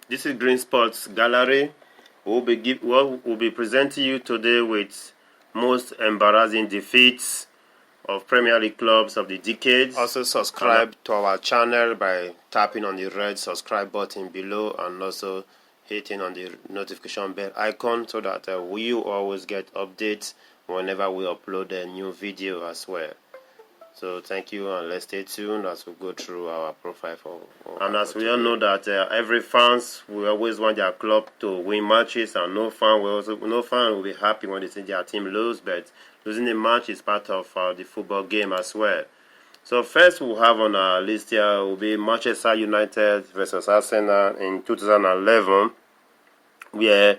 This is Green Sports Gallery. We'll be presenting you today with most embarrassing defeats of Premier League clubs of the decades. Also subscribe to our channel by tapping on the red subscribe button below and also hitting on the notification bell icon so that we always get updates whenever we upload a new video as well. So thank you, and let's stay tuned as we go through our profile and as we all know that every fans will always want their club to win matches, and no fan will be happy when they see their team lose. But losing a match is part of the football game as well. So first we'll have on our list here will be Manchester United versus Arsenal in 2011, where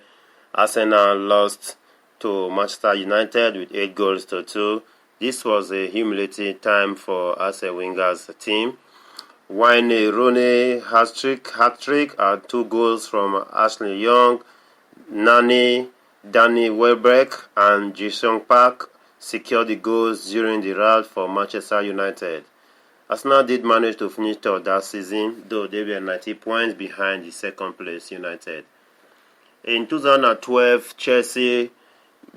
Arsenal lost to Manchester United with 8-2. This was a humiliating time for Arsene Wenger's team. Wayne Rooney hat-trick and 2 goals from Ashley Young, Nani, Danny Welbeck and Ji-sung Park secured the goals during the rout for Manchester United. Arsenal did manage to finish third that season, though they were 90 points behind the second place United. In 2012, Chelsea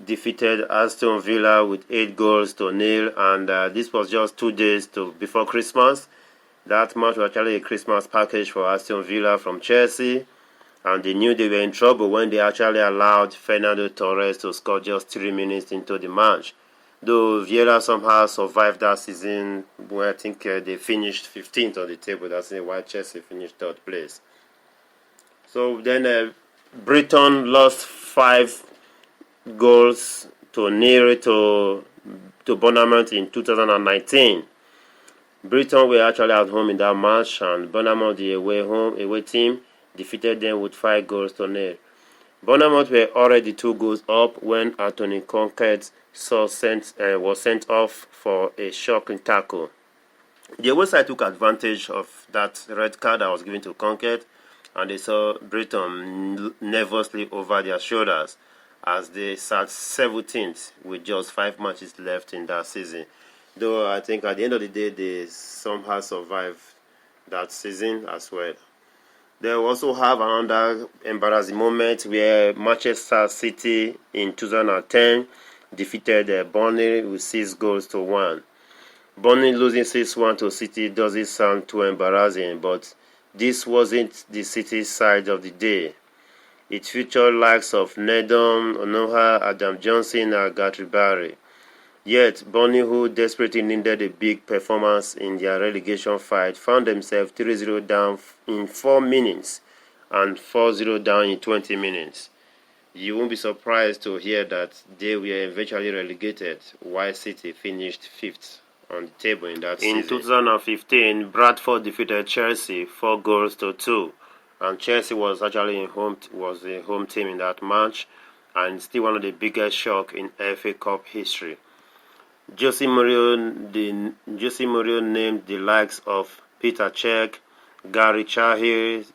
defeated Aston Villa with 8-0, and this was just 2 days before Christmas. That match was actually a Christmas package for Aston Villa from Chelsea, and they knew they were in trouble when they actually allowed Fernando Torres to score just 3 minutes into the match. Though Vieira somehow survived that season, where I think they finished 15th on the table. That's why Chelsea finished 3rd place. So then Brighton lost 5-0 to Bournemouth in 2019. Brighton were actually at home in that match, and Bournemouth, the away team, defeated them with 5-0. Bournemouth were already 2 goals up when Anthony Conquet was sent off for a shocking tackle. The away side took advantage of that red card that was given to Conquet, and they saw Brighton nervously over their shoulders as they sat 17th with just 5 matches left in that season. Though I think at the end of the day, they somehow survived that season as well. They also have another embarrassing moment where Manchester City in 2010 defeated Burnley with 6-1. Burnley losing 6-1 to City doesn't sound too embarrassing, but this wasn't the City side of the day. It featured likes of Nedum, Onoha, Adam Johnson, and Guthrie Barry. Yet, Burnley, who desperately needed a big performance in their relegation fight, found themselves 3-0 down in 4 minutes and 4-0 down in 20 minutes. You won't be surprised to hear that they were eventually relegated, while City finished 5th on the table in that season. In 2015, Bradford defeated Chelsea 4-2. And Chelsea was actually a home team in that match, and still one of the biggest shocks in FA Cup history. Jose Mourinho named the likes of Peter Cech, Gary Cahill,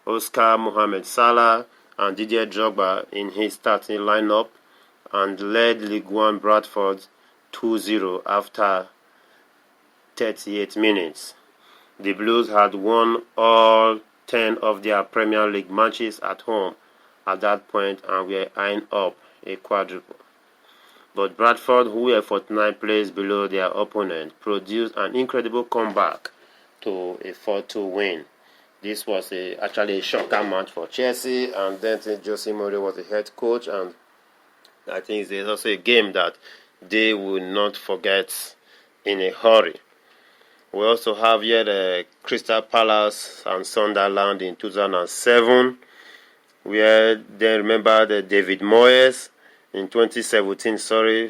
Oscar Mohamed Salah, and Didier Drogba in his starting lineup, and led League One Bradford 2-0 after 38 minutes. The Blues had won all 10 of their Premier League matches at home at that point and were eyeing up a quadruple. But Bradford, who were 49 places below their opponent, produced an incredible comeback to a 4-2 win. This was actually a shocker match for Chelsea, and then Jose Mourinho was the head coach, and I think there's also a game that they will not forget in a hurry. We also have here the Crystal Palace and Sunderland in 2007, where they remember the David Moyes in 2017.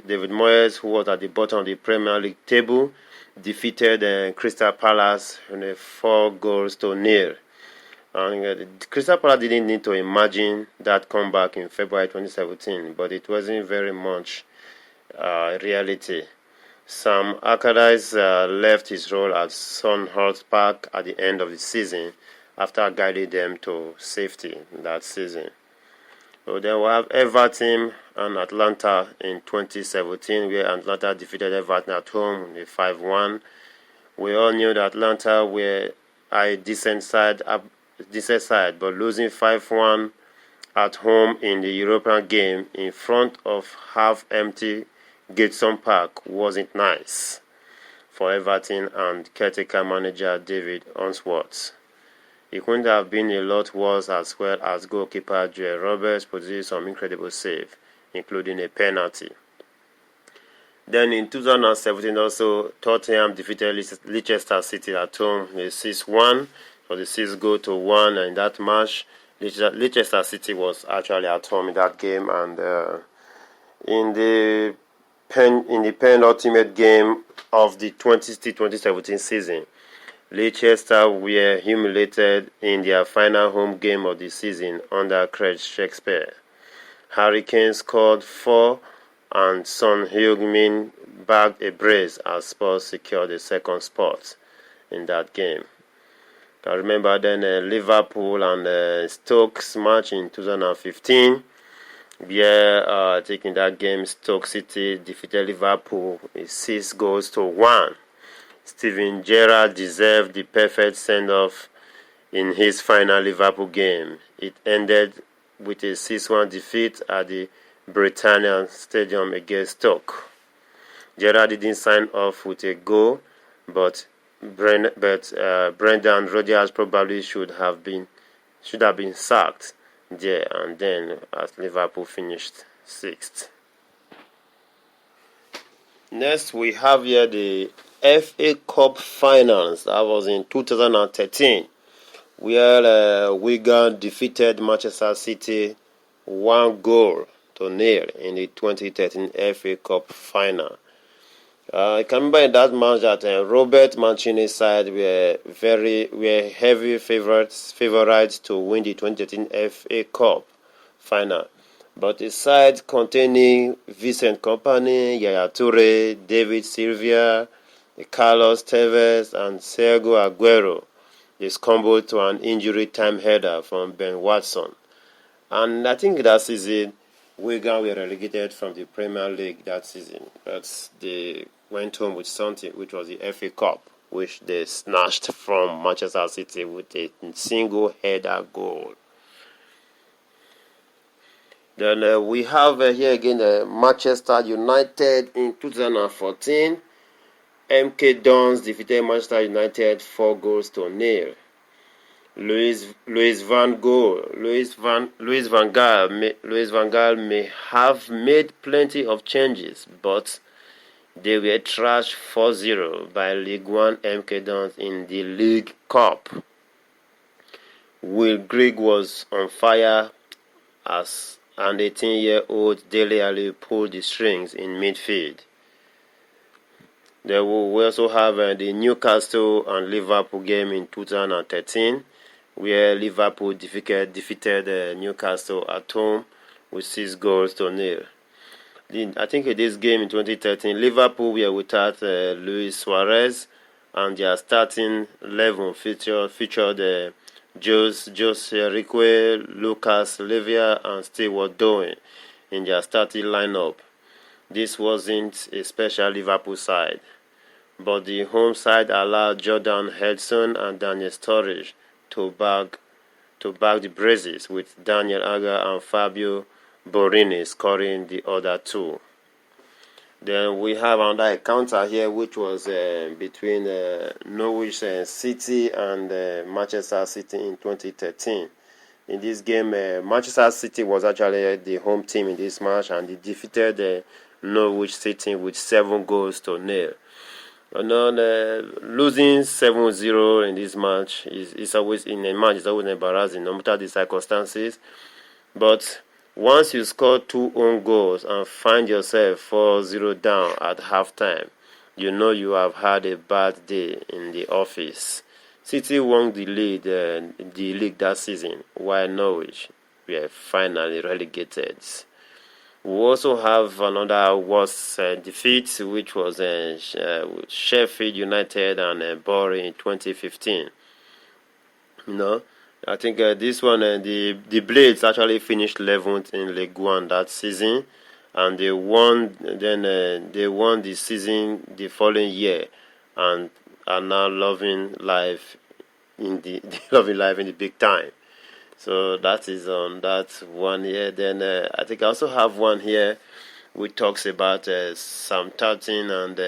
David Moyes, who was at the bottom of the Premier League table, defeated Crystal Palace in a 4-0. And Crystal Palace didn't need to imagine that comeback in February 2017, but it wasn't very much reality. Sam Allardyce left his role at Selhurst Park at the end of the season after guiding them to safety that season. So then we have Everton and Atlanta in 2017, where Atlanta defeated Everton at home with 5-1. We all knew that Atlanta were a decent side decent side, but losing 5-1 at home in the European game in front of half-empty Gateson Park wasn't nice for Everton and caretaker manager David Unsworth. It couldn't have been a lot worse, as well as goalkeeper Joel Roberts produced some incredible saves, including a penalty. Then in 2017 also, Tottenham defeated Leicester City at home 6-1 for the 6-1, and in that match Leicester City was actually at home in that game, and in the penultimate game of the 2016-2017 season, Leicester were humiliated in their final home game of the season under Craig Shakespeare. Harry Kane scored 4 and Son Heung-min bagged a brace as Spurs secured the second spot in that game. I remember then Liverpool and Stoke's match in 2015. I think in that game Stoke City defeated Liverpool 6-1. Steven Gerrard deserved the perfect send-off in his final Liverpool game. It ended with a 6-1 defeat at the Britannia Stadium against Stoke. Gerrard didn't sign off with a goal, but Brendan Rodgers probably should have been sacked there and then, as Liverpool finished 6th. Next, we have here the FA Cup Finals. That was in 2013, where Wigan defeated Manchester City 1-0 in the 2013 FA Cup Final. I can remember in that match that Robert Mancini's side were heavy favorites to win the 2013 FA Cup Final. But a side containing Vincent Kompany, Yaya Toure, David Silva, Carlos Tevez, and Sergio Aguero is comboed to an injury time header from Ben Watson. And I think that season, Wigan were relegated from the Premier League that season. But they went home with something, which was the FA Cup, which they snatched from Manchester City with a single header goal. Then we have here again Manchester United in 2014. MK Dons defeated Manchester United 4-0. Louis van Gaal may have made plenty of changes, but they were trashed 4-0 by League One MK Dons in the League Cup. Will Grigg was on fire as an 18-year-old Dele Alli pulled the strings in midfield. Then we also have the Newcastle and Liverpool game in 2013, where Liverpool defeated Newcastle at home with 6-0. I think in this game in 2013, Liverpool were without Luis Suarez, and their starting 11 featured Jose Rique, Lucas Leiva, and Stewart Dowen in their starting lineup. This wasn't a special Liverpool side, but the home side allowed Jordan Henderson and Daniel Sturridge to back the braces, with Daniel Agger and Fabio Borini scoring the other two. Then we have another encounter here, which was between Norwich City and Manchester City in 2013. In this game, Manchester City was actually the home team in this match, and they defeated Norwich City with 7-0. Losing 7-0 in this match is always embarrassing, no matter the circumstances. But once you score 2 own goals and find yourself 4-0 down at halftime, you know you have had a bad day in the office. City won the league that season, while Norwich were finally relegated. We also have another worst defeat, which was Sheffield United and Bury in 2015. I think this one, the Blades actually finished 11th in League One that season, and they won. Then they won the season the following year, and are now loving life in the Love in Life in the big time. So that is on that one here. Then I think I also have one here which talks about Sam 13 and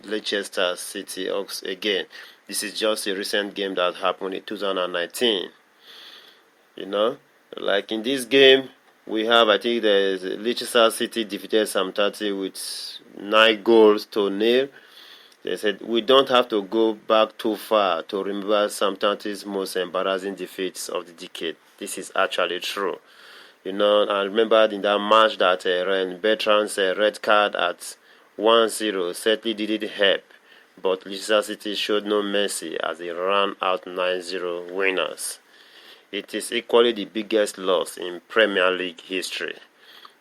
Leicester City Oaks again. This is just a recent game that happened in 2019. You know, like in this game, we have, I think, the Leicester City defeated Sam 30 with 9 goals to nil. They said we don't have to go back too far to remember Sam 30's most embarrassing defeats of the decade. This is actually true. You know, I remember in that match that Bertrand's red card at 1-0 certainly didn't help, but Leicester City showed no mercy as they ran out 9-0 winners. It is equally the biggest loss in Premier League history.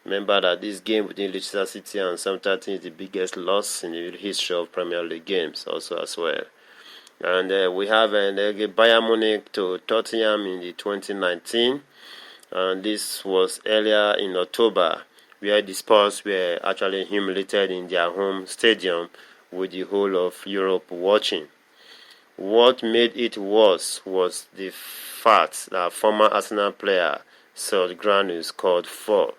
Remember that this game between Leicester City and Sam 13 is the biggest loss in the history of Premier League games also as well. And we have Bayern Munich to Tottenham in the 2019. And this was earlier in October, where the Spurs were actually humiliated in their home stadium with the whole of Europe watching. What made it worse was the fact that former Arsenal player Serge Gnabry scored 4.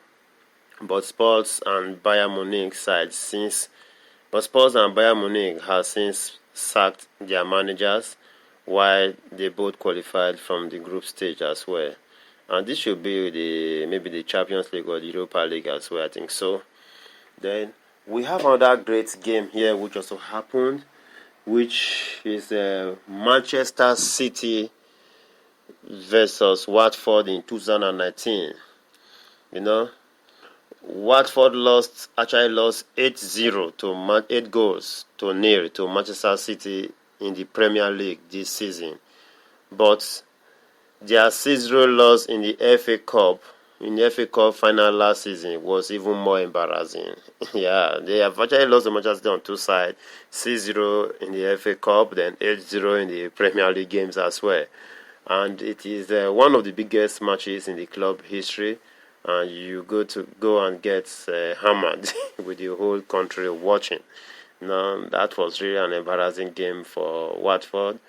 But Spurs and Bayern Munich have since sacked their managers, while they both qualified from the group stage as well. And this should be maybe the Champions League or the Europa League as well, I think so. Then we have another great game here which also happened, which is Manchester City versus Watford in 2019. You know, Watford lost 8-0 to 8 goals to nil to Manchester City in the Premier League this season. But their 6-0 loss in the FA Cup, final last season was even more embarrassing. Yeah, they have actually lost to Manchester City on 2 sides, 6-0 in the FA Cup, then 8-0 in the Premier League games as well. And it is one of the biggest matches in the club history. And you go and get hammered with the whole country watching. Now that was really an embarrassing game for Watford.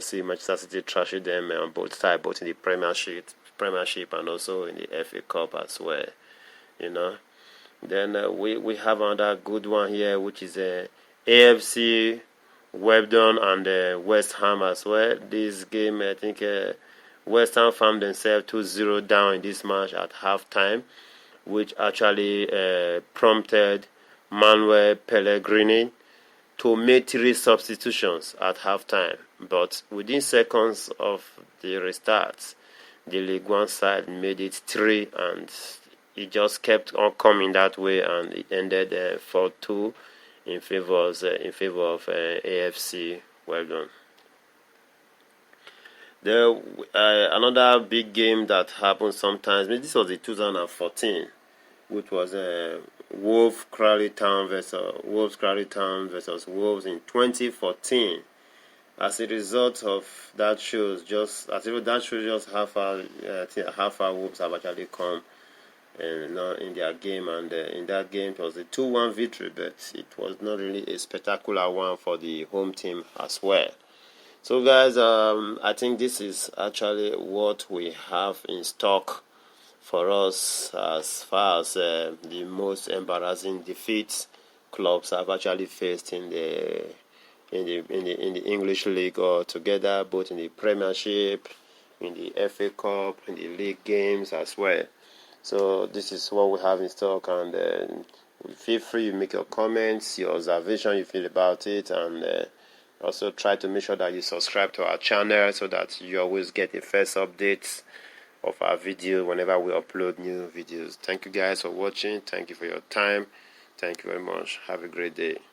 See Manchester City trashing them on both sides, both in the Premiership and also in the FA Cup as well. You know. Then we have another good one here, which is AFC Webdon and West Ham as well. This game, I think, West Ham found themselves 2-0 down in this match at halftime, which actually prompted Manuel Pellegrini to make 3 substitutions at halftime. But within seconds of the restart, the League One side made it 3, and it just kept on coming that way, and it ended 4-2 in favor of AFC. Well done. Another big game that happened sometimes. This was in 2014, which was Wolves Crawley Town versus Wolves in 2014. As a result of that show, just half our Wolves have actually come in their game, and in that game it was a 2-1 victory, but it was not really a spectacular one for the home team as well. So guys, I think this is actually what we have in stock for us as far as the most embarrassing defeats clubs have actually faced in the English League altogether, both in the Premiership, in the FA Cup, in the league games as well. So this is what we have in stock, and feel free to make your comments, your observation you feel about it, and also try to make sure that you subscribe to our channel so that you always get the first updates of our video whenever we upload new videos. Thank you guys for watching. Thank you for your time. Thank you very much. Have a great day.